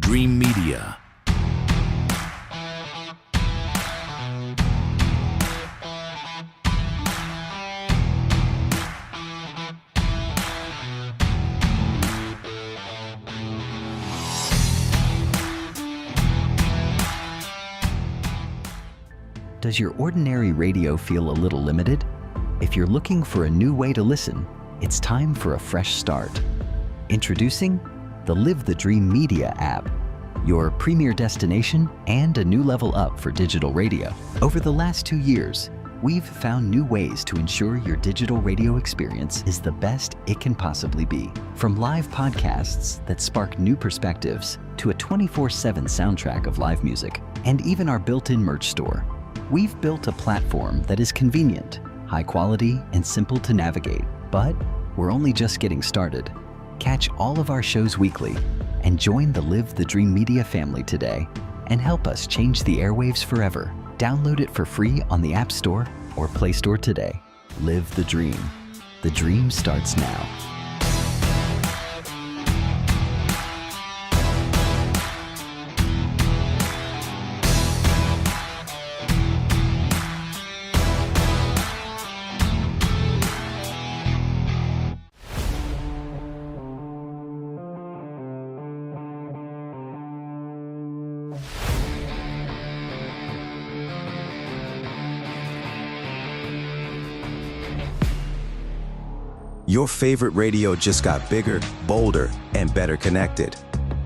Dream Media. Does your ordinary radio feel a little limited? If you're looking for a new way to listen, it's time for a fresh start. Introducing the Live the Dream Media app, your premier destination and a new level up for digital radio. Over the last 2 years, we've found new ways to ensure your digital radio experience is the best it can possibly be. From live podcasts that spark new perspectives to a 24/7 soundtrack of live music, and even our built-in merch store. We've built a platform that is convenient, high quality, and simple to navigate. But we're only just getting started. Catch all of our shows weekly and join the Live the Dream Media family today and help us change the airwaves forever. Download it for free on the App Store or Play Store today. Live the dream. The dream starts now. Your favorite radio just got bigger, bolder, and better connected.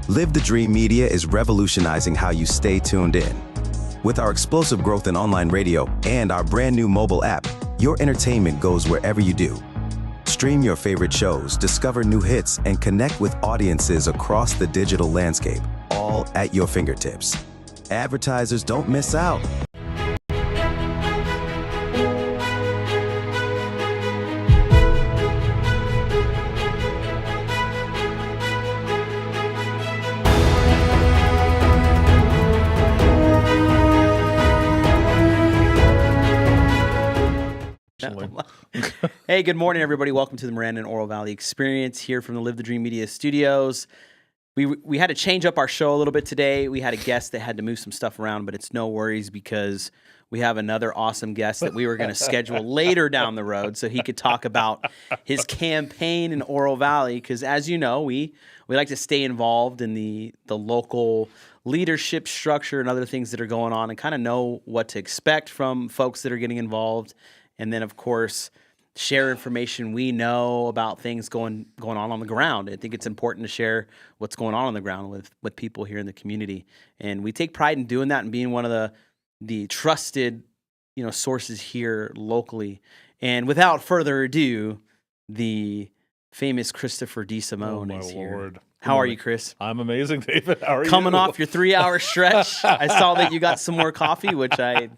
Live the Dream Media is revolutionizing how you stay tuned in. With our explosive growth in online radio and our brand new mobile app, your entertainment goes wherever you do. Stream your favorite shows, discover new hits, and connect with audiences across the digital landscape, all at your fingertips. Advertisers don't miss out. Hey, good morning, everybody. Welcome to the Marana and Oro Valley Experience here from the Live the Dream Media Studios. We had to change up our show a little bit today. We had a guest that had to move some stuff around, but it's no worries because we have another awesome guest that we were going to schedule later down the road so he could talk about his campaign in Oro Valley. Because as you know, we like to stay involved in the local leadership structure and other things that are going on and kind of know what to expect from folks that are getting involved. And then, of course, share information we know about things going on the ground. I think it's important to share what's going on the ground with people here in the community. And we take pride in doing that and being one of the trusted, sources here locally. And without further ado, the famous Christopher DeSimone is here. Lord. How are you, Chris? I'm amazing, David. How are you? Coming off your 3-hour stretch. I saw that you got some more coffee, which I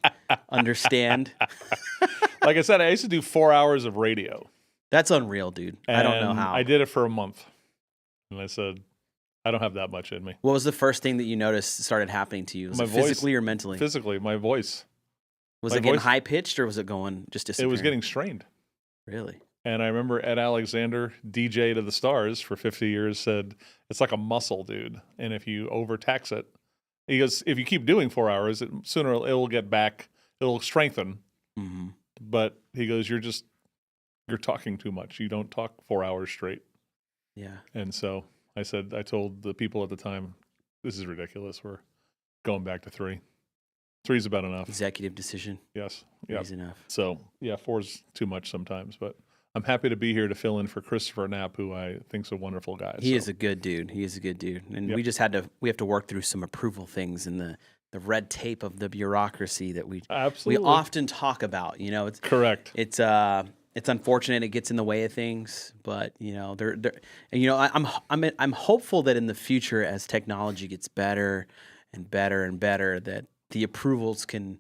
understand. Like I said, I used to do 4 hours of radio. That's unreal, dude. I don't know how. I did it for a month. And I said, I don't have that much in me. What was the first thing that you noticed started happening to you? Was it physically or mentally? Physically, my voice. Was it getting high-pitched or was it going just disappearing? It was getting strained. Really? And I remember Ed Alexander, DJ to the Stars for 50 years, said, it's like a muscle, dude. And if you overtax it, he goes, if you keep doing 4 hours, sooner it will get back, it'll strengthen. Mm-hmm. But he goes, you're talking too much. You don't talk 4 hours straight. Yeah. And so I told the people at the time, this is ridiculous. We're going back to 3. 3 is about enough. Executive decision. Yes. 3 is enough. So, 4 is too much sometimes. But I'm happy to be here to fill in for Christopher Knapp, who I think is a wonderful guy. He is a good dude. And we have to work through some approval things and the red tape of the bureaucracy that we often talk about. It's correct. It's unfortunate it gets in the way of things, but I'm hopeful that in the future, as technology gets better and better and better, that the approvals can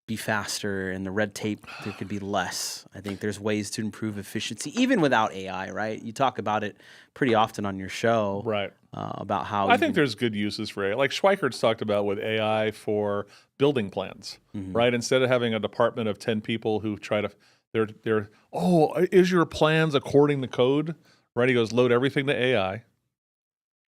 be faster and the red tape there could be less. I think there's ways to improve efficiency even without AI, right? You talk about it pretty often on your show, right? About how I think there's good uses for AI. Like Schweikert's talked about with AI for building plans, right? Instead of having a department of 10 people who try to, is your plans according to code, right? He goes, load everything to AI,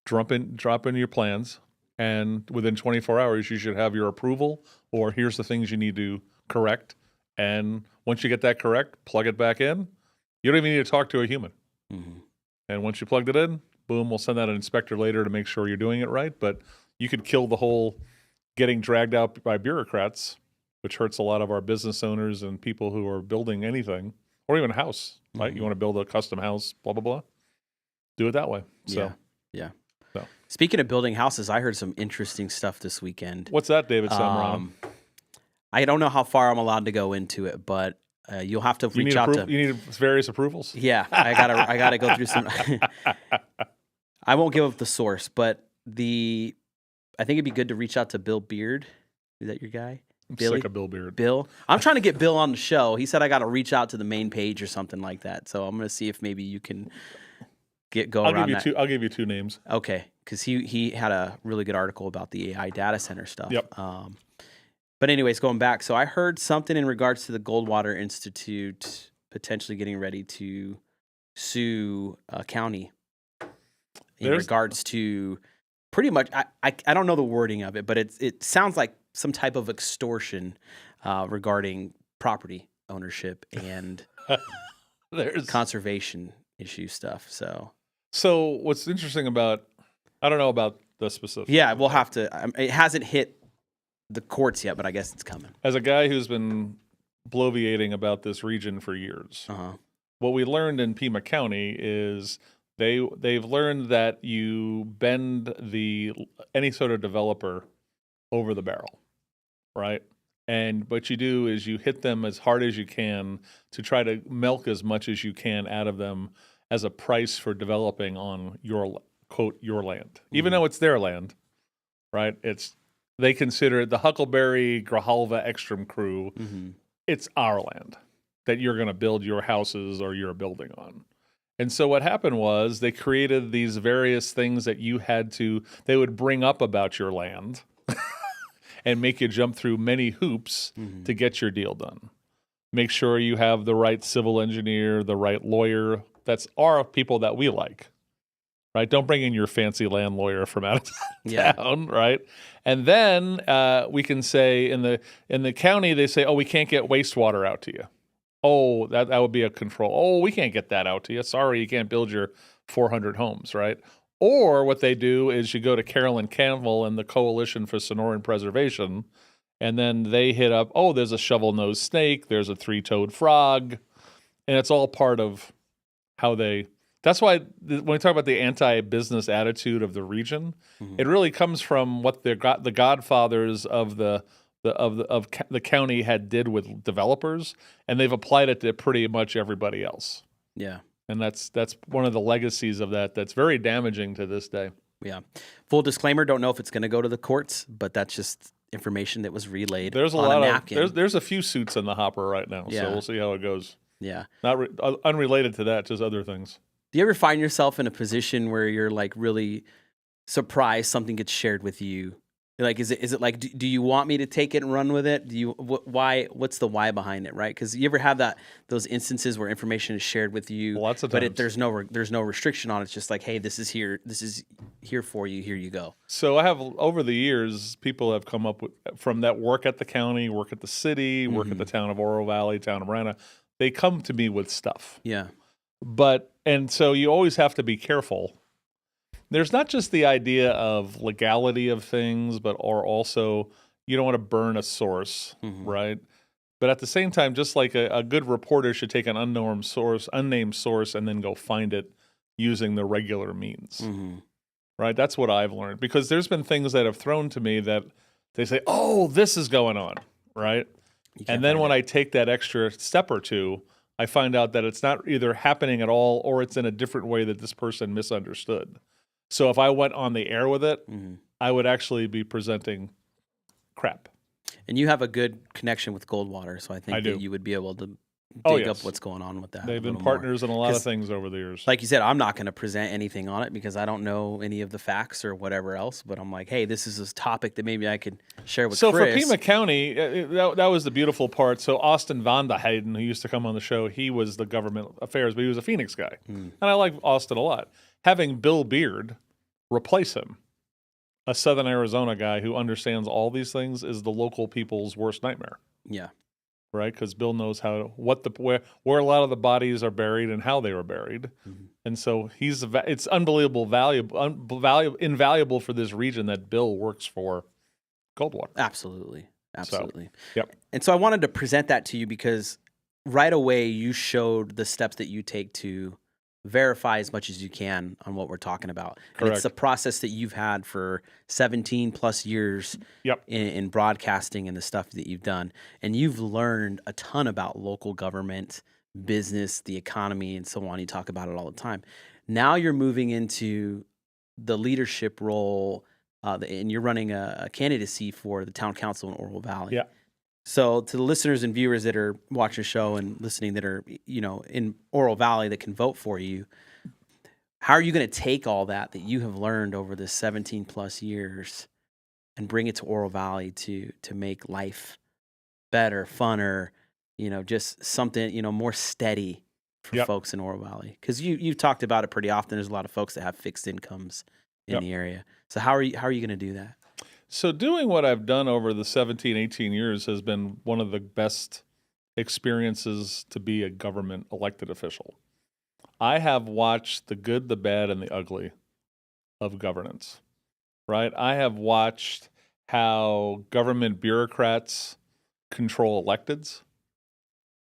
drop in your plans, and within 24 hours, you should have your approval, or here's the things you need to correct. And once you get that correct, plug it back in. You don't even need to talk to a human. Mm-hmm. And once you plugged it in, boom, we'll send out an inspector later to make sure you're doing it right. But you could kill the whole getting dragged out by bureaucrats, which hurts a lot of our business owners and people who are building anything, or even a house, right? Mm-hmm. You want to build a custom house, blah, blah, blah. Do it that way. So, Yeah. So. Speaking of building houses, I heard some interesting stuff this weekend. What's that, David Marana? I don't know how far I'm allowed to go into it, but you'll have to reach out to. You need various approvals? Yeah, I gotta go through some. I won't give up the source, but I think it'd be good to reach out to Bill Beard. Is that your guy? I'm Billy? sick of Bill Beard. Bill? I'm trying to get Bill on the show. He said I got to reach out to the main page or something like that. So I'm going to see if maybe you can go around that. I'll give you two names. Okay, because he had a really good article about the AI data center stuff. Yep. But anyways, going back, so I heard something in regards to the Goldwater Institute potentially getting ready to sue a county in regards to pretty much. I don't know the wording of it, but it sounds like some type of extortion regarding property ownership and There's conservation issue stuff. So what's interesting about, I don't know about the specifics. Yeah, we'll have to. It hasn't hit the courts yet, but I guess it's coming. As a guy who's been bloviating about this region for years, what we learned in Pima County is they've learned that you bend any sort of developer over the barrel, right? And what you do is you hit them as hard as you can to try to milk as much as you can out of them as a price for developing on your, quote, your land. Even though it's their land, right? They consider it the Huckleberry Grijalva Ekstrom crew. It's our land that you're going to build your houses or your building on. And so what happened was they created these various things that they would bring up about your land and make you jump through many hoops to get your deal done. Make sure you have the right civil engineer, the right lawyer. That's our people that we like, right? Don't bring in your fancy land lawyer from out of town, right? And then we can say in the county, they say, oh, we can't get wastewater out to you. Oh, that would be a control. Oh, we can't get that out to you. Sorry, you can't build your 400 homes, right? Or what they do is you go to Carolyn Campbell and the Coalition for Sonoran Preservation, and then they hit up, oh, there's a shovel-nosed snake, there's a three-toed frog, and it's all part of how they... That's why when we talk about the anti-business attitude of the region, it really comes from what the godfathers of the county did with developers, and they've applied it to pretty much everybody else. Yeah. And that's one of the legacies of that that's very damaging to this day. Yeah. Full disclaimer, don't know if it's going to go to the courts, but that's just information that was relayed. There's on a napkin. There's a few suits in the hopper right now, so we'll see how it goes. Yeah. Not unrelated to that, just other things. Do you ever find yourself in a position where you're like really surprised something gets shared with you? Like, is it like, do you want me to take it and run with it? What's the why behind it, right? Because you ever have those instances where information is shared with you, lots of times. But there's no restriction on it. It's just like, hey, this is here for you. Here you go. So I have, over the years, people have come up with, from that work at the county, work at the city, work at the town of Oro Valley, town of Marana. They come to me with stuff. Yeah. And so you always have to be careful. There's not just the idea of legality of things, or also you don't want to burn a source, right? But at the same time, just like a good reporter should take an unnamed source, and then go find it using the regular means, right? That's what I've learned, because there's been things that have thrown to me that they say, oh, this is going on, right? And then when I take that extra step or two, I find out that it's not either happening at all, or it's in a different way that this person misunderstood. So if I went on the air with it, I would actually be presenting crap. And you have a good connection with Goldwater, so I think that you would be able to dig up what's going on with that. They've been partners in a lot of things over the years. Like you said, I'm not going to present anything on it because I don't know any of the facts or whatever else, but I'm like, hey, this is a topic that maybe I could share with Chris. So for Pima County, that was the beautiful part. So Austin Vandeheyden, who used to come on the show, he was the government affairs, but he was a Phoenix guy. And I like Austin a lot. Having Bill Beard replace him, a Southern Arizona guy who understands all these things is the local people's worst nightmare. Yeah. Right, because Bill knows where a lot of the bodies are buried and how they were buried, and so it's unbelievable invaluable for this region that Bill works for Coldwater. Absolutely. Absolutely. So, yep. And so I wanted to present that to you because right away you showed the steps that you take to verify as much as you can on what we're talking about. And it's Correct. a process that you've had for 17 plus years in broadcasting and the stuff that you've done. And you've learned a ton about local government, business, the economy, and so on. You talk about it all the time. Now you're moving into the leadership role, and you're running a candidacy for the town council in Oro Valley. Yeah. So to the listeners and viewers that are watching the show and listening that are, in Oro Valley that can vote for you, how are you going to take all that you have learned over the 17 plus years and bring it to Oro Valley to make life better, funner, just something, more steady for folks in Oro Valley? Because you've talked about it pretty often. There's a lot of folks that have fixed incomes in the area. So how are you going to do that? So doing what I've done over the 17, 18 years has been one of the best experiences to be a government elected official. I have watched the good, the bad, and the ugly of governance, right? I have watched how government bureaucrats control electeds,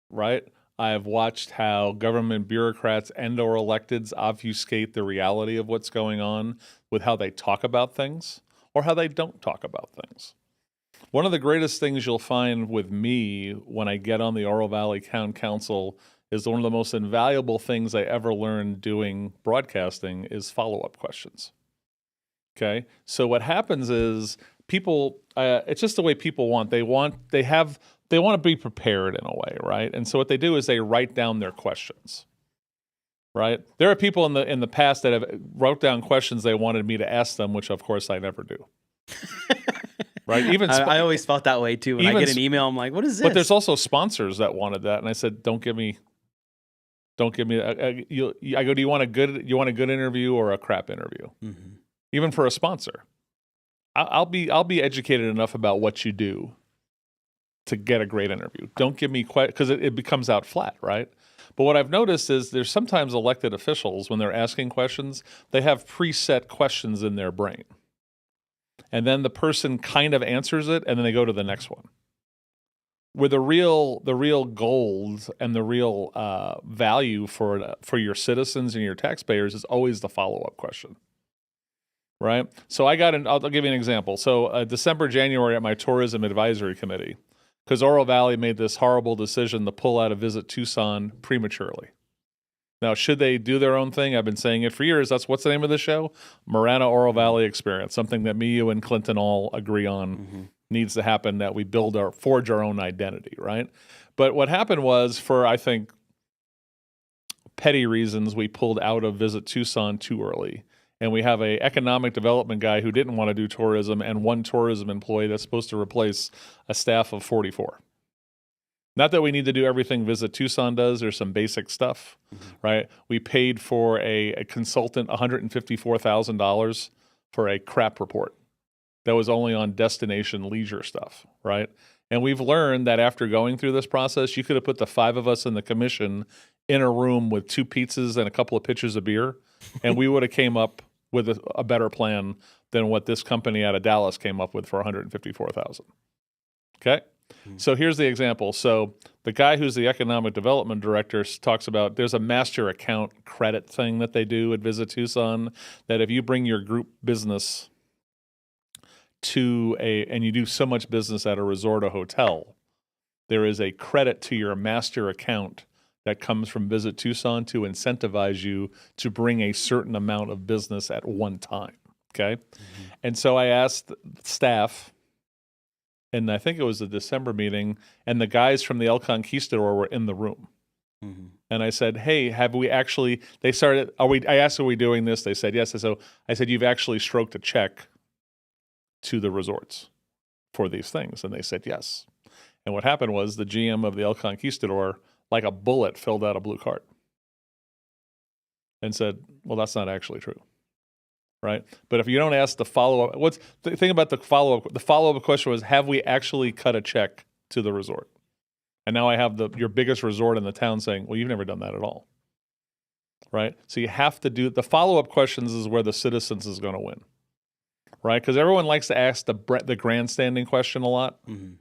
right? I have watched how government bureaucrats and/or electeds obfuscate the reality of what's going on with how they talk about things or how they don't talk about things. One of the greatest things you'll find with me when I get on the Oro Valley Town Council is one of the most invaluable things I ever learned doing broadcasting is follow-up questions. Okay? So what happens is people, it's just the way people want. They want to be prepared in a way, right? And so what they do is they write down their questions. Right? There are people in the past that have wrote down questions they wanted me to ask them, which of course I never do. Right? Even I always felt that way too. When I get an email, I'm like, "What is this?" But there's also sponsors that wanted that, and I said, "Don't give me." I go, "Do you want a good interview or a crap interview?" Mm-hmm. Even for a sponsor, I'll be educated enough about what you do to get a great interview. Don't give me because it becomes out flat, right? But what I've noticed is there's sometimes elected officials, when they're asking questions, they have preset questions in their brain. And then the person kind of answers it, and then they go to the next one. Where the real gold and the real value for your citizens and your taxpayers is always the follow-up question. Right? So I'll give you an example. So December, January at my tourism advisory committee, because Oro Valley made this horrible decision to pull out of Visit Tucson prematurely. Now, should they do their own thing? I've been saying it for years. What's the name of the show? Marana Oro Valley Experience, something that me, you, and Clinton all agree on needs to happen, that we forge our own identity, right? But what happened was, for, I think, petty reasons, we pulled out of Visit Tucson too early. And we have an economic development guy who didn't want to do tourism and one tourism employee that's supposed to replace a staff of 44. Not that we need to do everything Visit Tucson does. There's some basic stuff, right? We paid for a consultant $154,000 for a crap report that was only on destination leisure stuff, right? And we've learned that after going through this process, you could have put the 5 of us in the commission in a room with 2 pizzas and a couple of pitchers of beer, and we would have came up with a better plan than what this company out of Dallas came up with for $154,000. Okay? So here's the example. So the guy who's the economic development director talks about there's a master account credit thing that they do at Visit Tucson, that if you bring your group business and you do so much business at a resort or hotel, there is a credit to your master account that comes from Visit Tucson to incentivize you to bring a certain amount of business at one time, okay? And so I asked staff, and I think it was the December meeting, and the guys from the El Conquistador were in the room. And I said, "Hey, have we actually," I asked, "Are we doing this?" They said, "Yes." So I said, "You've actually stroked a check to the resorts for these things?" And they said, "Yes." And what happened was the GM of the El Conquistador, like a bullet, filled out a blue card and said, "Well, that's not actually true." right? But if you don't ask the follow-up, what's the thing about the follow-up? The follow-up question was, have we actually cut a check to the resort? And now I have your biggest resort in the town saying, well, you've never done that at all, right? So you have to do the follow-up questions is where the citizens is going to win, right? Because everyone likes to ask the grandstanding question a lot. Mm-hmm.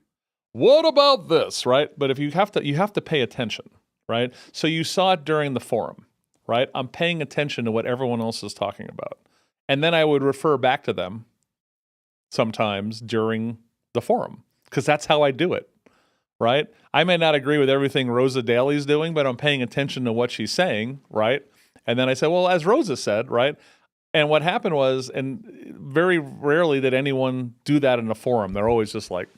What about this, right? But if you have to pay attention, right? So you saw it during the forum, right? I'm paying attention to what everyone else is talking about. And then I would refer back to them sometimes during the forum because that's how I do it, right? I may not agree with everything Rosa Daly's doing, but I'm paying attention to what she's saying, right? And then I say, well, as Rosa said, right? And what happened was, and very rarely did anyone do that in a forum. They're always just like,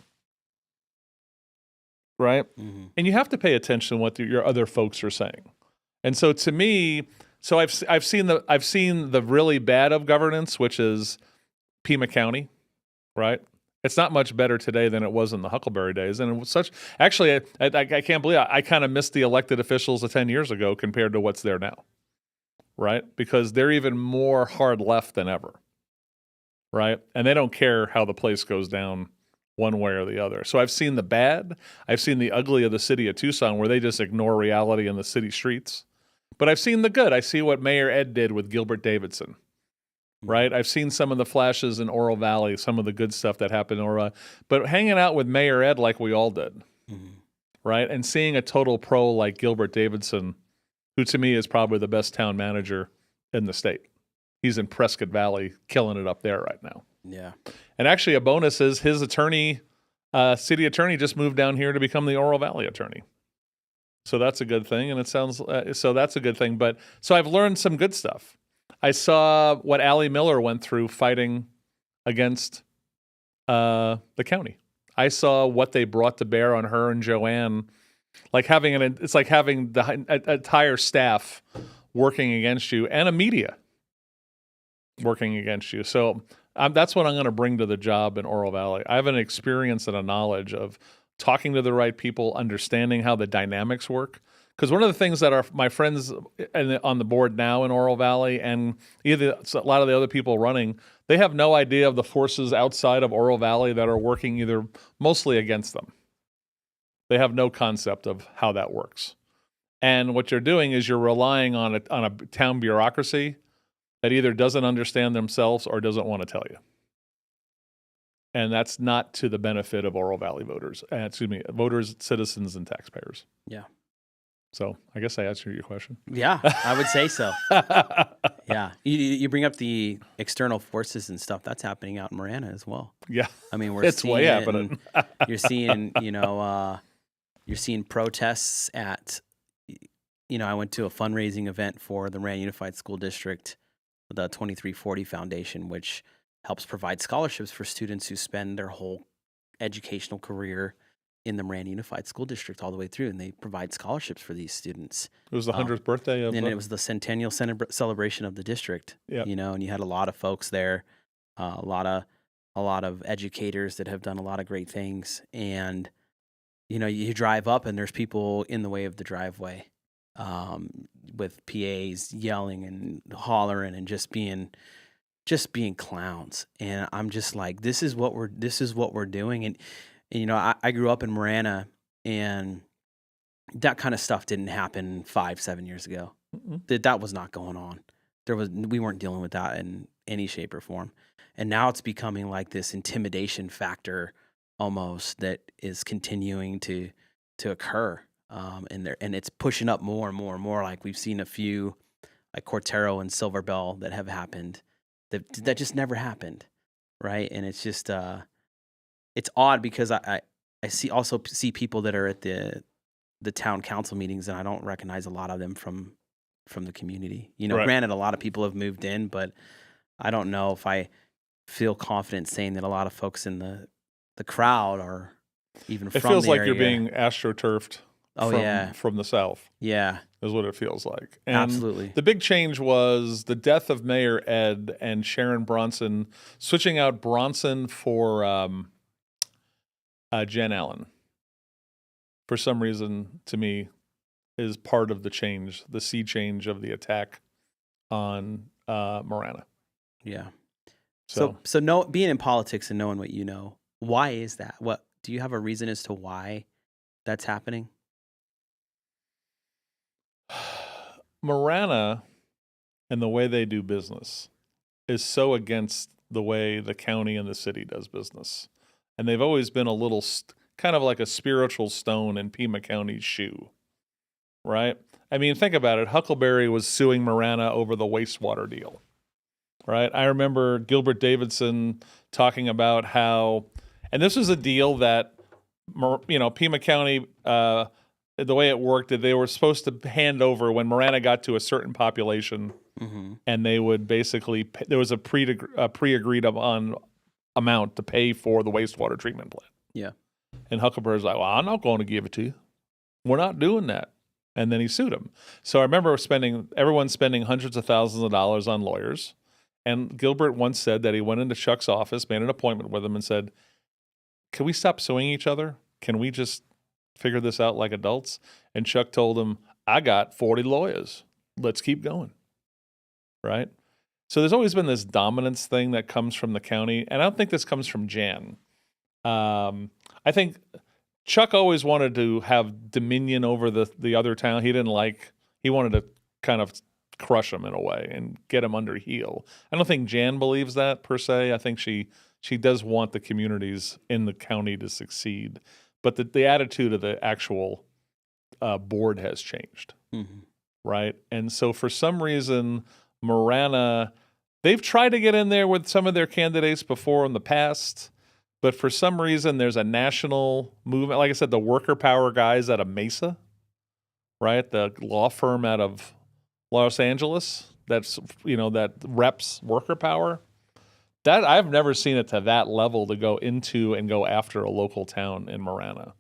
right? Mm-hmm. And you have to pay attention to what your other folks are saying. And so to me, so I've seen the really bad of governance, which is Pima County, right? It's not much better today than it was in the Huckleberry days, and it was such. Actually, I can't believe I kind of missed the elected officials of 10 years ago compared to what's there now, right? Because they're even more hard left than ever, right? And they don't care how the place goes down one way or the other. So I've seen the bad, I've seen the ugly of the city of Tucson, where they just ignore reality in the city streets. But I've seen the good. I see what Mayor Ed did with Gilbert Davidson, right? I've seen some of the flashes in Oro Valley, some of the good stuff that happened in Oro. But hanging out with Mayor Ed like we all did, right? And seeing a total pro like Gilbert Davidson, who to me is probably the best town manager in the state. He's in Prescott Valley, killing it up there right now. Yeah. And actually a bonus is his attorney, city attorney, just moved down here to become the Oro Valley attorney. So that's a good thing, and it sounds so that's a good thing. But so I've learned some good stuff. I saw what Allie Miller went through fighting against the county. I saw what they brought to bear on her and Joanne, like it's like having the entire staff working against you and a media working against you. So that's what I'm going to bring to the job in Oro Valley. I have an experience and a knowledge of talking to the right people, understanding how the dynamics work. Because one of the things that my friends on the board now in Oro Valley and a lot of the other people running, they have no idea of the forces outside of Oro Valley that are working either mostly against them. They have no concept of how that works. And what you're doing is you're relying on a town bureaucracy that either doesn't understand themselves or doesn't want to tell you. And that's not to the benefit of Oro Valley voters. Voters, citizens, and taxpayers. Yeah. So I guess I answered your question. Yeah, I would say so. Yeah. You bring up the external forces and stuff. That's happening out in Marana as well. Yeah. I mean, it's way happening. You're seeing, you're seeing protests at, I went to a fundraising event for the Marana Unified School District, the 2340 Foundation, which helps provide scholarships for students who spend their whole educational career in the Marana Unified School District all the way through, and they provide scholarships for these students. It was the 100th birthday of... And it was the centennial celebration of the district, and you had a lot of folks there, a lot of educators that have done a lot of great things. And, you drive up and there's people in the way of the driveway with PAs yelling and hollering and just being clowns. And I'm just like, this is what we're doing. And I grew up in Marana, and that kind of stuff didn't happen 5-7 years ago. That was not going on. We weren't dealing with that in any shape or form. And now it's becoming like this intimidation factor almost that is continuing to occur. And it's pushing up more and more and more. Like we've seen a few like Cortero and Silver Bell that have happened that just never happened. Right. And it's just, it's odd because I see people that are at the town council meetings, and I don't recognize a lot of them from the community. Right. Granted, a lot of people have moved in, but I don't know if I feel confident saying that a lot of folks in the crowd are even from the area. It feels like you're being astroturfed from the South. Yeah. Is what it feels like. And absolutely. The big change was the death of Mayor Ed and Sharon Bronson, switching out Bronson for Jen Allen. For some reason, to me, is part of the change, the sea change of the attack on Marana. Yeah. So, So being in politics and knowing what you know, why is that? What do you have a reason as to why that's happening? Marana and the way they do business is so against the way the county and the city does business. And they've always been a little kind of like a spiritual stone in Pima County's shoe, right? I mean, think about it. Huckleberry was suing Marana over the wastewater deal, right? I remember Gilbert Davidson talking about how, and this was a deal that, Pima County, the way it worked, that they were supposed to hand over when Marana got to a certain population, and they would basically, there was a pre-agreed upon amount to pay for the wastewater treatment plant. Yeah. And Huckleberry's like, well, I'm not going to give it to you. We're not doing that. And then he sued him. So I remember everyone spending hundreds of thousands of dollars on lawyers. And Gilbert once said that he went into Chuck's office, made an appointment with him, and said, can we stop suing each other? Can we just figure this out like adults? And Chuck told him, I got 40 lawyers. Let's keep going. Right? So there's always been this dominance thing that comes from the county. And I don't think this comes from Jan. I think Chuck always wanted to have dominion over the other town. He wanted to kind of crush him in a way and get him under heel. I don't think Jan believes that per se. I think she does want the communities in the county to succeed. But the attitude of the actual board has changed, right? And so for some reason, Marana, they've tried to get in there with some of their candidates before in the past, but for some reason, there's a national movement. Like I said, the worker power guys out of Mesa, right? The law firm out of Los Angeles that reps worker power. That I've never seen it to that level to go into and go after a local town in Marana.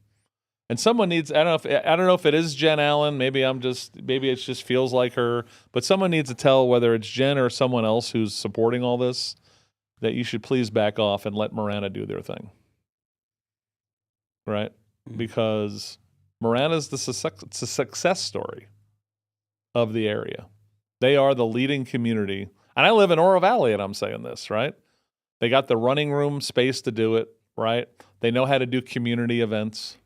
And someone needs, I don't know if it is Jen Allen, maybe it just feels like her, but someone needs to tell whether it's Jen or someone else who's supporting all this that you should please back off and let Marana do their thing. Right? Because Marana's the success story of the area. They are the leading community. And I live in Oro Valley and I'm saying this, right? They got the running room space to do it, right? They know how to do community events,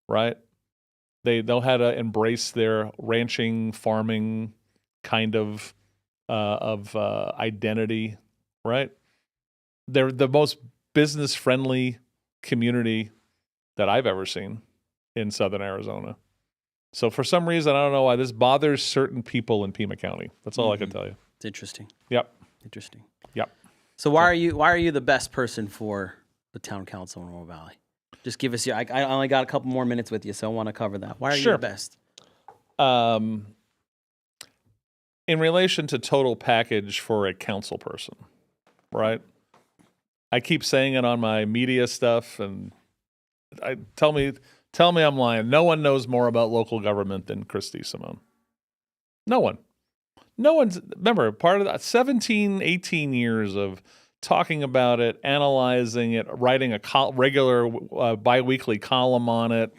right? They know how to embrace their ranching, farming kind of identity, right? They're the most business-friendly community that I've ever seen in southern Arizona. So for some reason, I don't know why, this bothers certain people in Pima County. That's all I can tell you. It's interesting. Yep. Interesting. Yep. So why are you the best person for the town council in Oro Valley? Just give us your. I only got a couple more minutes with you, so I want to cover that. Why are you the best? In relation to total package for a council person, right? I keep saying it on my media stuff, and tell me I'm lying. No one knows more about local government than Chris DeSimone. No one. No one's, remember, part of that 17, 18 years of talking about it, analyzing it, writing a regular biweekly column on it,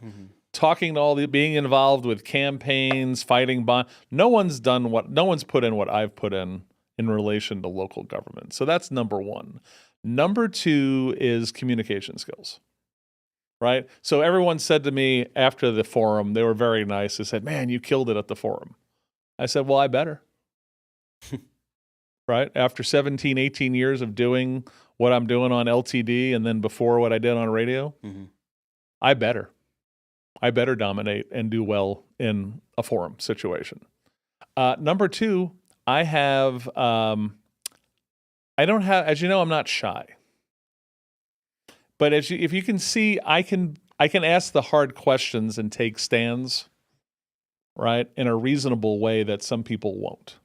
talking to being involved with campaigns, fighting bond. No one's put in what I've put in relation to local government. So that's number one. Number two is communication skills. Right? So everyone said to me after the forum, they were very nice. They said, man, you killed it at the forum. I said, well, I better. Right? After 17, 18 years of doing what I'm doing on LTD and then before what I did on radio, I better dominate and do well in a forum situation. Number two, I don't have, as you know, I'm not shy. But if you can see, I can ask the hard questions and take stands, right, in a reasonable way that some people won't.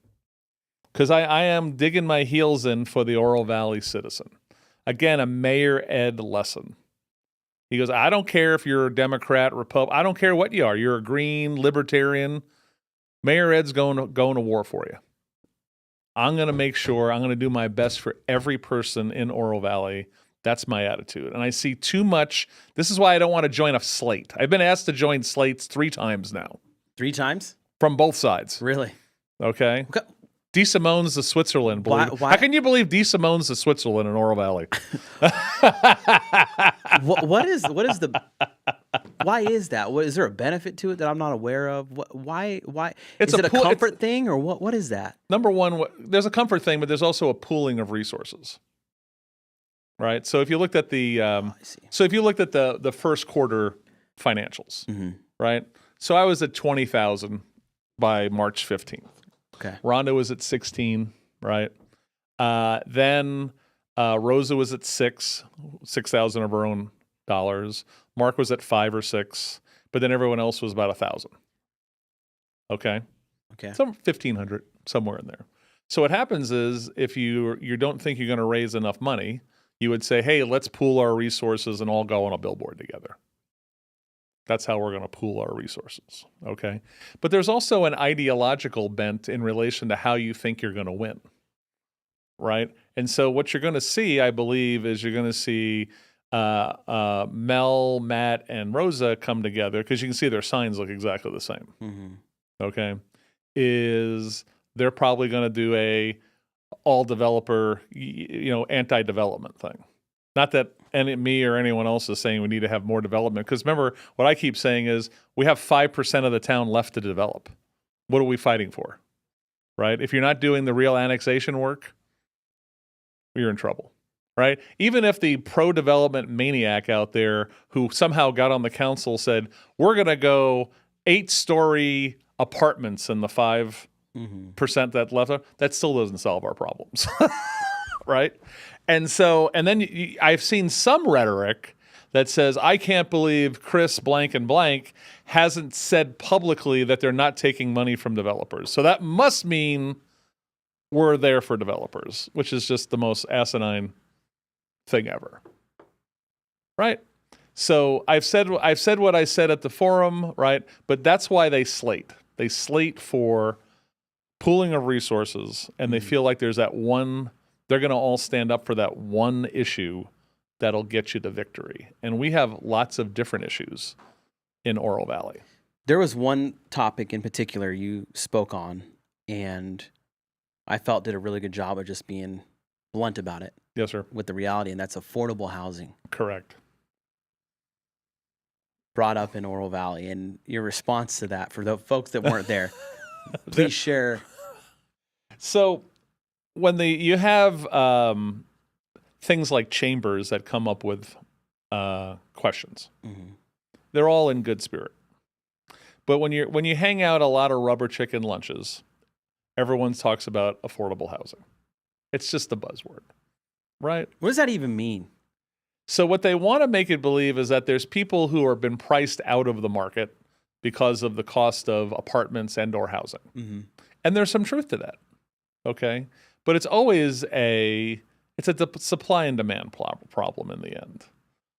Because I am digging my heels in for the Oro Valley citizen. Again, a Mayor Ed lesson. He goes, I don't care if you're a Democrat, Republican, I don't care what you are. You're a green, libertarian. Mayor Ed's going to war for you. I'm going to make sure, I'm going to do my best for every person in Oro Valley. That's my attitude. And I see too much. This is why I don't want to join a slate. I've been asked to join slates 3 times now. 3 times? From both sides. Really? Okay. DeSimone's the Switzerland. Why- How can you believe DeSimone's the Switzerland in Oro Valley? What is the? Why is that? What is there a benefit to it that I'm not aware of? Why? It's Is it a pool- comfort thing or what? What is that? Number one, there's a comfort thing, but there's also a pooling of resources, right? So if you looked at the, I see. so if you looked at the first quarter financials, right? So I was at 20,000 by March 15th. Okay. Rhonda was at 16, right? Then Rosa was at 6,000 of her own dollars. Mark was at 5 or 6, but then everyone else was about 1,000. Okay. Okay. Some 1,500, somewhere in there. So what happens is if you don't think you're going to raise enough money, you would say, hey, let's pool our resources and all go on a billboard together. That's how we're going to pool our resources, okay? But there's also an ideological bent in relation to how you think you're going to win, right? And so what you're going to see, I believe, is you're going to see Mel, Matt, and Rosa come together, because you can see their signs look exactly the same, okay? Is they're probably going to do a all-developer, anti-development thing. Not that me or anyone else is saying we need to have more development. Because remember, what I keep saying is we have 5% of the town left to develop. What are we fighting for? Right? If you're not doing the real annexation work, you're in trouble. Right? Even if the pro-development maniac out there who somehow got on the council said, we're going to go 8-story apartments in the 5% that left, that still doesn't solve our problems. Right? And then I've seen some rhetoric that says, I can't believe Chris blank and blank hasn't said publicly that they're not taking money from developers. So that must mean we're there for developers, which is just the most asinine thing ever. Right? So I've said what I said at the forum, right? But that's why they slate. They slate for pooling of resources, and they feel like there's that one. They're going to all stand up for that one issue that'll get you to victory. And we have lots of different issues in Oro Valley. There was one topic in particular you spoke on, and I felt did a really good job of just being blunt about it. Yes, sir. With the reality, and that's affordable housing. Correct. Brought up in Oro Valley, and your response to that for the folks that weren't there, please share. So when you have things like chambers that come up with questions, they're all in good spirit. But when you hang out a lot of rubber chicken lunches, everyone talks about affordable housing. It's just a buzzword, right? What does that even mean? So what they want to make it believe is that there's people who have been priced out of the market because of the cost of apartments and or housing. And there's some truth to that, okay? But it's always a supply and demand problem in the end,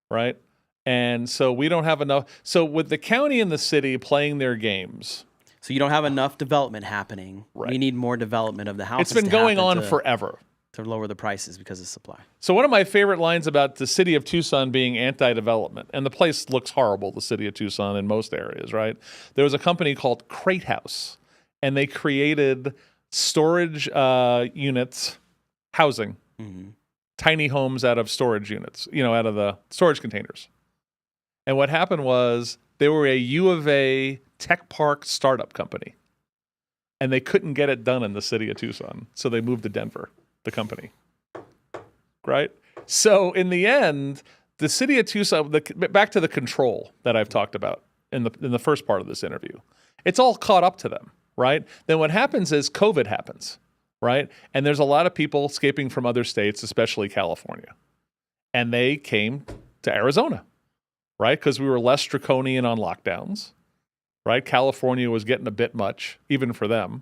right? And so we don't have enough. So with the county and the city playing their games. So you don't have enough development happening. Right. You need more development of the houses. It's been going on forever. To lower the prices because of supply. So one of my favorite lines about the city of Tucson being anti-development, and the place looks horrible, the city of Tucson in most areas, right? There was a company called Crate House, and they created storage units, housing, tiny homes out of storage units, out of the storage containers. And what happened was they were a U of A tech park startup company, and they couldn't get it done in the city of Tucson, so they moved to Denver. The company, right? So in the end, the city of Tucson, back to the control that I've talked about in the first part of this interview, it's all caught up to them, right? Then what happens is COVID happens, right? And there's a lot of people escaping from other states, especially California. And they came to Arizona, right? Because we were less draconian on lockdowns, right? California was getting a bit much, even for them.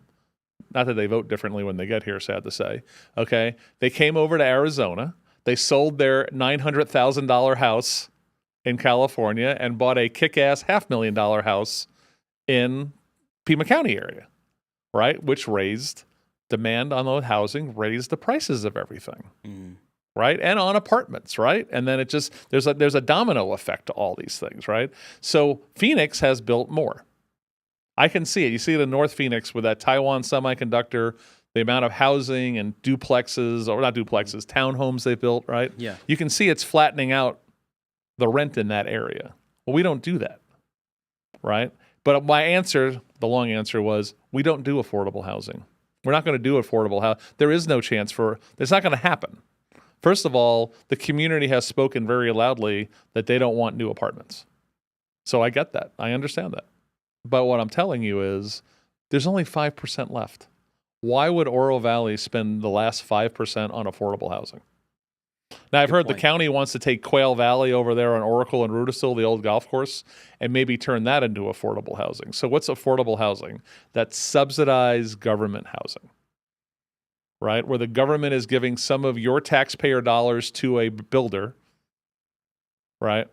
Not that they vote differently when they get here, sad to say. Okay, they came over to Arizona. They sold their $900,000 house in California and bought a kick-ass $500,000 house in Pima County area, right? Which raised demand on the housing, raised the prices of everything, right? And on apartments, right? And then it just there's a domino effect to all these things, right? So Phoenix has built more. I can see it. You see it in North Phoenix with that Taiwan Semiconductor the amount of housing and duplexes, or not duplexes, townhomes they built, right? Yeah. You can see it's flattening out the rent in that area. Well, we don't do that, right? But my answer, the long answer was, we don't do affordable housing. We're not going to do affordable housing. There is no chance for, it's not going to happen. First of all, the community has spoken very loudly that they don't want new apartments. So I get that. I understand that. But what I'm telling you is there's only 5% left. Why would Oro Valley spend the last 5% on affordable housing? Now, I've heard the county wants to take Quail Valley over there on Oracle and Rudisill, the old golf course, and maybe turn that into affordable housing. So what's affordable housing? That's subsidized government housing, right? Where the government is giving some of your taxpayer dollars to a builder, right,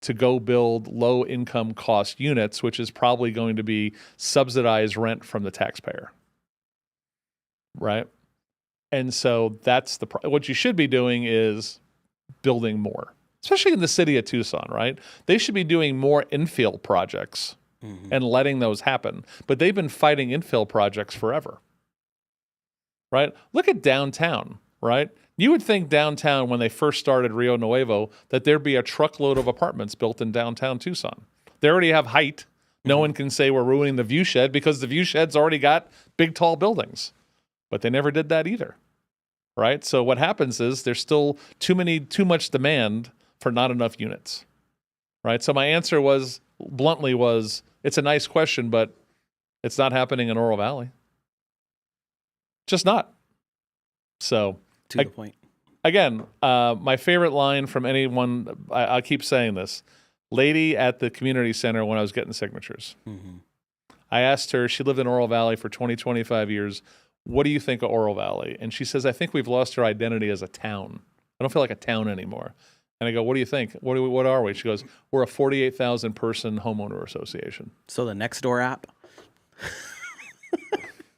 to go build low-income cost units, which is probably going to be subsidized rent from the taxpayer, right? And so that's what you should be doing is building more, especially in the city of Tucson, right? They should be doing more infill projects and letting those happen. But they've been fighting infill projects forever, right? Look at downtown, right? You would think downtown, when they first started Rio Nuevo, that there'd be a truckload of apartments built in downtown Tucson. They already have height. No one can say we're ruining the view shed because the view shed's already got big, tall buildings. But they never did that either, right? So what happens is there's still too much demand for not enough units, right? So my answer was, bluntly, it's a nice question, but it's not happening in Oro Valley. Just not. So to the point. Again, my favorite line from anyone, I keep saying this, lady at the community center when I was getting signatures. I asked her, she lived in Oro Valley for 25 years. What do you think of Oro Valley? And she says, I think we've lost our identity as a town. I don't feel like a town anymore. And I go, what do you think? What are we? She goes, we're a 48,000 person homeowner association. So the Nextdoor app?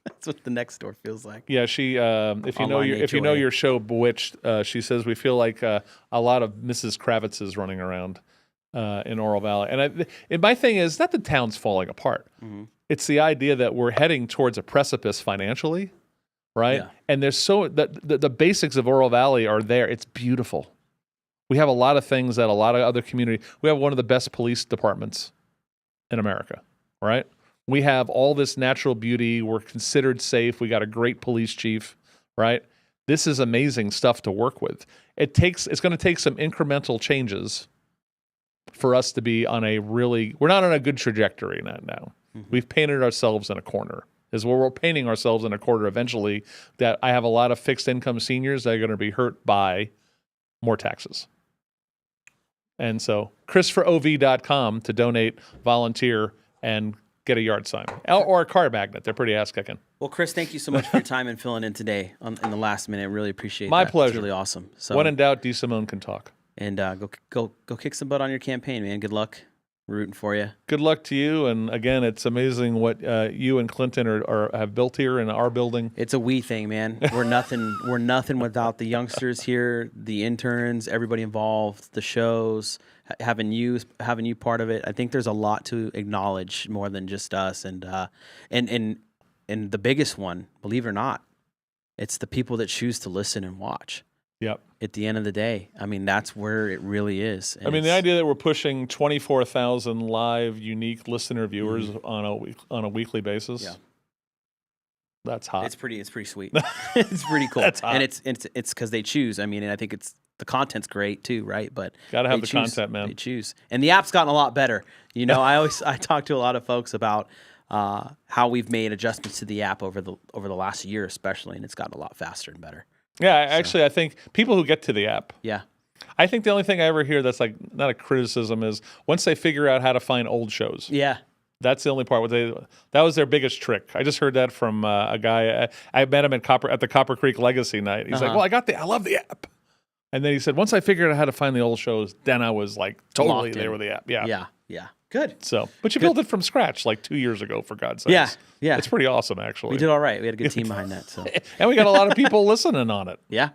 That's what the Nextdoor feels like. Yeah, she. If you know your show Bewitched, she says we feel like a lot of Mrs. Kravitz's running around in Oro Valley. And my thing is not the town's falling apart. It's the idea that we're heading towards a precipice financially, right? Yeah. And there's the basics of Oro Valley are there. It's beautiful. We have a lot of things that a lot of other communities. We have one of the best police departments in America, right? We have all this natural beauty. We're considered safe. We got a great police chief, right? This is amazing stuff to work with. It's going to take some incremental changes for us to be on we're not on a good trajectory now. We've painted ourselves in a corner. Is where we're painting ourselves in a corner eventually, that I have a lot of fixed income seniors that are going to be hurt by more taxes. And so ChrisForOV.com to donate, volunteer, and get a yard sign or a car magnet. They're pretty ass kicking. Well, Chris, thank you so much for your time and filling in today in the last minute. Really appreciate My that. pleasure. It's really awesome. So, when in doubt, DeSimone can talk. And go kick some butt on your campaign, man. Good luck. We're rooting for you. Good luck to you. And again, it's amazing what you and Clinton have built here in our building. It's a we thing, man. We're nothing. We're nothing without the youngsters here, the interns, everybody involved, the shows, having you part of it. I think there's a lot to acknowledge more than just us. And the biggest one, believe it or not, it's the people that choose to listen and watch. Yep. At the end of the day, I mean, that's where it really is. And I mean, the idea that we're pushing 24,000 live, unique listener viewers on a weekly basis. Yeah. That's hot. It's pretty sweet. It's pretty cool. That's hot. And it's because they choose. I mean, and I think the content's great too, right? But gotta have the content, man. They choose, and the app's gotten a lot better. You know, I talk to a lot of folks about how we've made adjustments to the app over the last year, especially, and it's gotten a lot faster and better. Yeah, actually, I think people who get to the app. Yeah. I think the only thing I ever hear that's like not a criticism is once they figure out how to find old shows. Yeah. That's the only part. That was their biggest trick. I just heard that from a guy. I met him at the Copper Creek Legacy night. He's like, "Well, I love the app." And then he said, "Once I figured out how to find the old shows, then I was like totally there with the app." Yeah. Yeah. Yeah. Good. So, but you built it from scratch like 2 years ago, for God's sakes. Yeah. Yeah. It's pretty awesome, actually. We did all right. We had a good team behind that. So. And we got a lot of people listening on it. Yeah.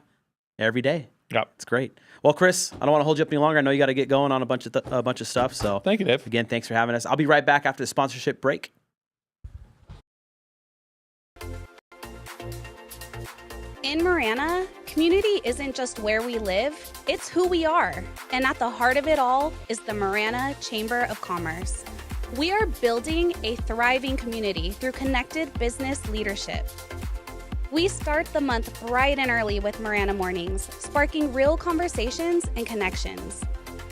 Every day. Yeah. It's great. Well, Chris, I don't want to hold you up any longer. I know you got to get going on a bunch of stuff. So thank you, Dave. Again, thanks for having us. I'll be right back after the sponsorship break. In Marana, community isn't just where we live, it's who we are. And at the heart of it all is the Marana Chamber of Commerce. We are building a thriving community through connected business leadership. We start the month bright and early with Marana Mornings, sparking real conversations and connections.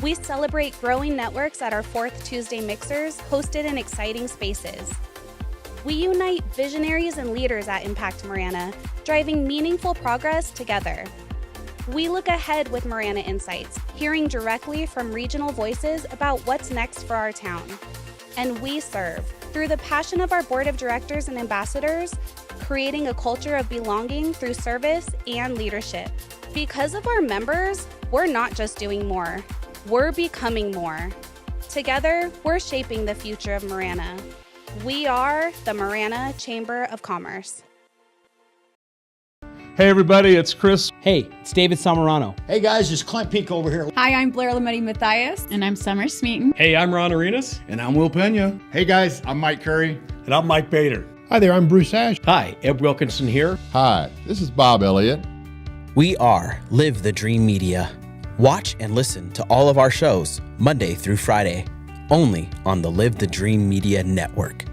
We celebrate growing networks at our 4th Tuesday mixers, hosted in exciting spaces. We unite visionaries and leaders at Impact Marana, driving meaningful progress together. We look ahead with Marana Insights, hearing directly from regional voices about what's next for our town. And we serve, through the passion of our board of directors and ambassadors, creating a culture of belonging through service and leadership. Because of our members, we're not just doing more, we're becoming more. Together, we're shaping the future of Marana. We are the Marana Chamber of Commerce. Hey, everybody, it's Chris. Hey, it's David Samarano. Hey guys, it's Clint Peak over here. Hi, I'm Blair Lametti Mathias. And I'm Summer Smeaton. Hey, I'm Ron Arenas. And I'm Will Pena. Hey guys, I'm Mike Curry. And I'm Mike Bader. Hi there, I'm Bruce Ash. Hi, Ed Wilkinson here. Hi, this is Bob Elliott. We are Live the Dream Media. Watch and listen to all of our shows Monday through Friday, only on the Live the Dream Media Network.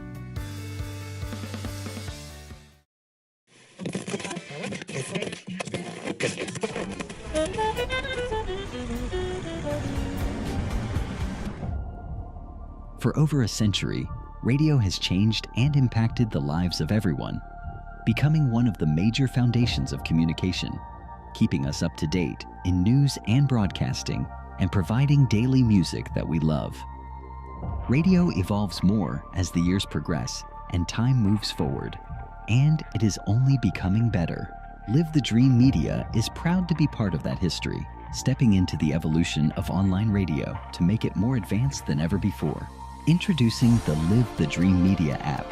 For over a century, radio has changed and impacted the lives of everyone, becoming one of the major foundations of communication, keeping us up to date in news and broadcasting, and providing daily music that we love. Radio evolves more as the years progress and time moves forward, and it is only becoming better. Live the Dream Media is proud to be part of that history, stepping into the evolution of online radio to make it more advanced than ever before. Introducing the Live the Dream Media app,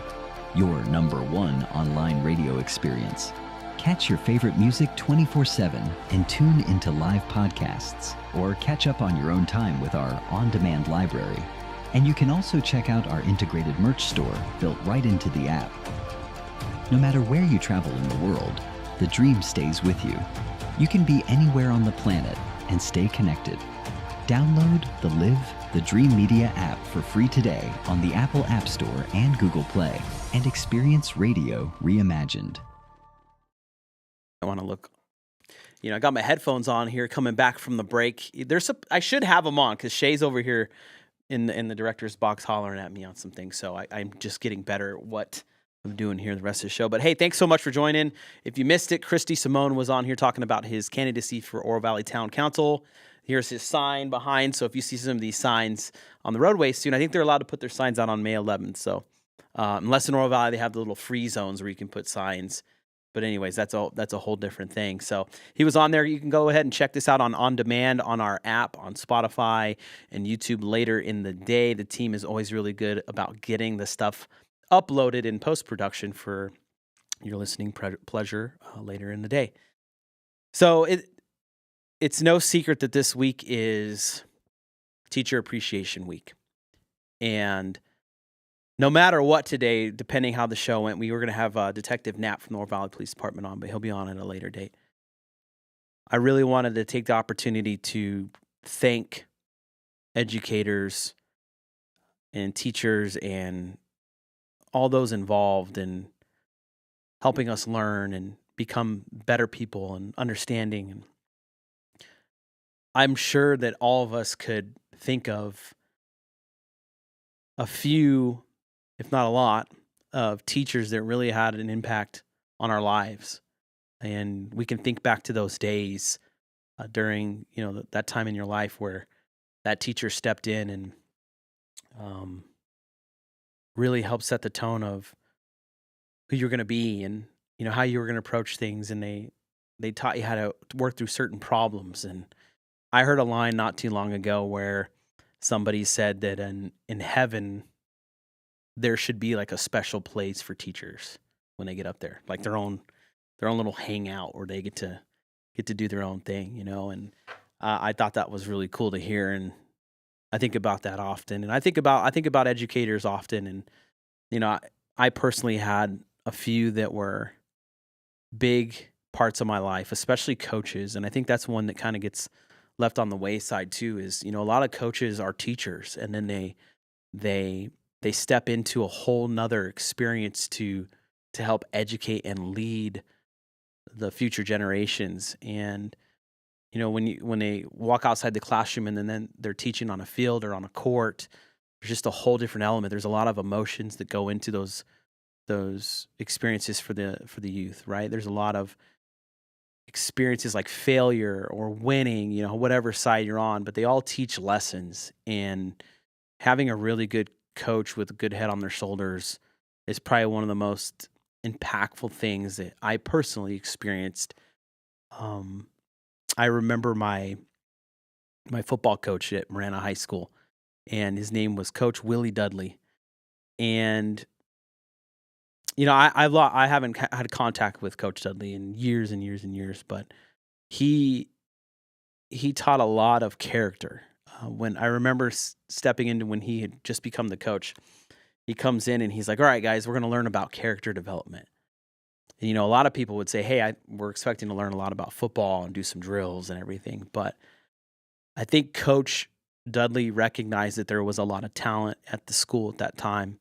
your #1 online radio experience. Catch your favorite music 24/7 and tune into live podcasts, or catch up on your own time with our on-demand library. And you can also check out our integrated merch store built right into the app. No matter where you travel in the world, the dream stays with you. You can be anywhere on the planet and stay connected. Download the Live the Dream Media app for free today on the Apple App Store and Google Play, and experience radio reimagined. I want to look. I got my headphones on here coming back from the break. I should have them on because Shay's over here in the director's box hollering at me on some things. So I'm just getting better at what I'm doing here the rest of the show. But hey, thanks so much for joining. If you missed it, DeSimone was on here talking about his candidacy for Oro Valley Town Council. Here's his sign behind. So if you see some of these signs on the roadway soon, I think they're allowed to put their signs out on May 11th. So unless in Oro Valley they have the little free zones where you can put signs. But anyways, that's a whole different thing. So he was on there. You can go ahead and check this out on demand on our app, on Spotify and YouTube later in the day. The team is always really good about getting the stuff uploaded in post-production for your listening pleasure later in the day. So it's no secret that this week is Teacher Appreciation Week. And no matter what today, depending how the show went, we were going to have Detective Knapp from the Oro Valley Police Department on, but he'll be on at a later date. I really wanted to take the opportunity to thank educators and teachers and all those involved in helping us learn and become better people and understanding. And I'm sure that all of us could think of a few, if not a lot, of teachers that really had an impact on our lives. And we can think back to those days during, that time in your life where that teacher stepped in and really helped set the tone of who you're going to be and, how you were going to approach things. And they taught you how to work through certain problems. And I heard a line not too long ago where somebody said that in heaven, there should be like a special place for teachers when they get up there, like their own little hangout where they get to do their own thing, and I thought that was really cool to hear. And I think about that often, and I think about educators often. And, I personally had a few that were big parts of my life, especially coaches. And I think that's one that kind of gets left on the wayside too, is, a lot of coaches are teachers, and then they step into a whole nother experience to help educate and lead the future generations. And, when they walk outside the classroom and then they're teaching on a field or on a court, there's just a whole different element. There's a lot of emotions that go into those experiences for the youth, right? There's a lot of experiences like failure or winning, whatever side you're on, but they all teach lessons. And having a really good coach with a good head on their shoulders is probably one of the most impactful things that I personally experienced. I remember my football coach at Marana High School, and his name was Coach Willie Dudley. And I haven't had contact with Coach Dudley in years and years and years, but he taught a lot of character. When I remember stepping into when he had just become the coach, he comes in and he's like, "All right, guys, we're going to learn about character development." And, a lot of people would say, "Hey, we're expecting to learn a lot about football and do some drills and everything." But I think Coach Dudley recognized that there was a lot of talent at the school at that time.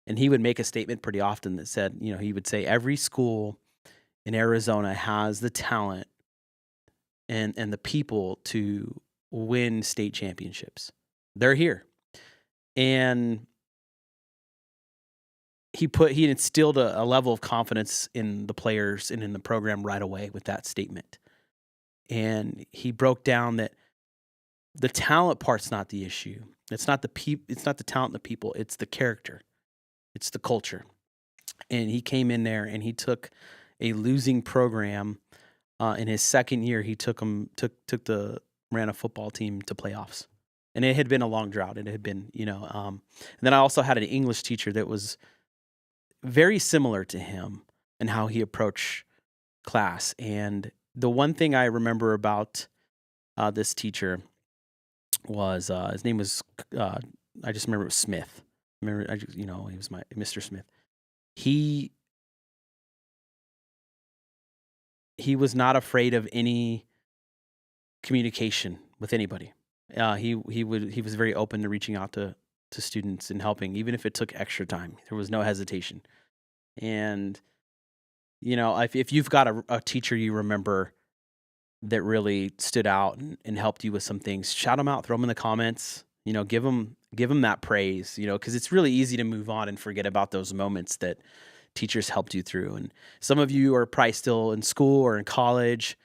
And he would make a statement pretty often that said, he would say, every school in Arizona has the talent and the people to win state championships. They're here. And he instilled a level of confidence in the players and in the program right away with that statement. And he broke down that the talent part's not the issue. It's not the talent and the people, it's the character. It's the culture. And he came in there and he took a losing program. In his second year, he took the Marana football team to playoffs. And it had been a long drought. It had been, and then I also had an English teacher that was very similar to him and how he approached class. And the one thing I remember about this teacher was his name was I just remember it was Smith. He was my Mr. Smith. He was not afraid of any communication with anybody. He was very open to reaching out to students and helping, even if it took extra time. There was no hesitation. And if you've got a teacher you remember that really stood out and helped you with some things, shout them out, throw them in the comments. Give them that praise. Because it's really easy to move on and forget about those moments that teachers helped you through. And some of you are probably still in school or in college,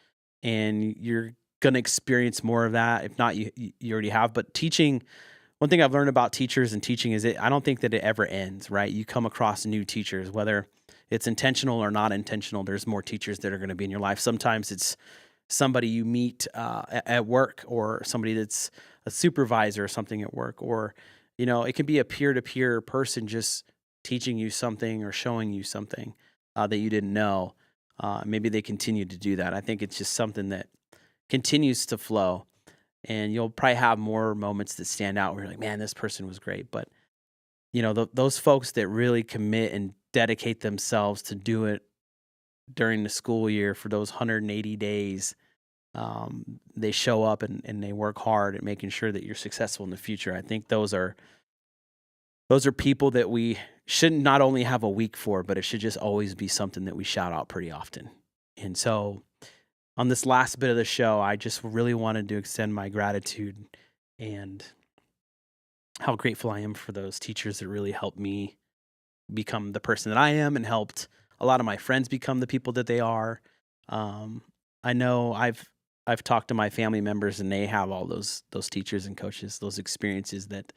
and you're going to experience more of that. If not, you already have. But teaching, one thing I've learned about teachers and teaching is I don't think that it ever ends, right? You come across new teachers, whether it's intentional or not intentional. There's more teachers that are going to be in your life. Sometimes it's somebody you meet at work, or somebody that's a supervisor or something at work, or, it can be a peer-to-peer person just teaching you something or showing you something that you didn't know. Maybe they continue to do that. I think it's just something that continues to flow, and you'll probably have more moments that stand out where you're like, man, this person was great. But, those folks that really commit and dedicate themselves to do it during the school year for those 180 days, they show up and they work hard at making sure that you're successful in the future. I think those are people that we shouldn't not only have a week for, but it should just always be something that we shout out pretty often. And so on this last bit of the show, I just really wanted to extend my gratitude and how grateful I am for those teachers that really helped me become the person that I am and helped a lot of my friends become the people that they are. I know I've talked to my family members, and they have all those teachers and coaches, those experiences that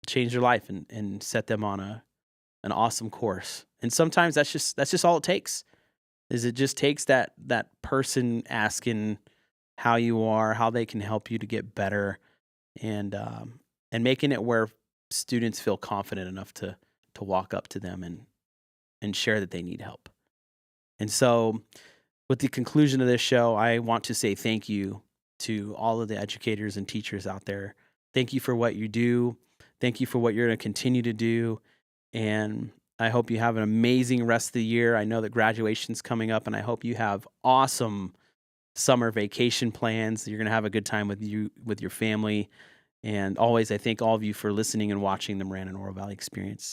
changed their life and set them on an awesome course. And sometimes that's just all it takes. It just takes that person asking how you are, how they can help you to get better, and making it where students feel confident enough to walk up to them and share that they need help. And so with the conclusion of this show, I want to say thank you to all of the educators and teachers out there. Thank you for what you do. Thank you for what you're going to continue to do. And I hope you have an amazing rest of the year. I know that graduation's coming up, and I hope you have awesome summer vacation plans. You're going to have a good time with your family. And always, I thank all of you for listening and watching the Marana and Oro Valley Experience.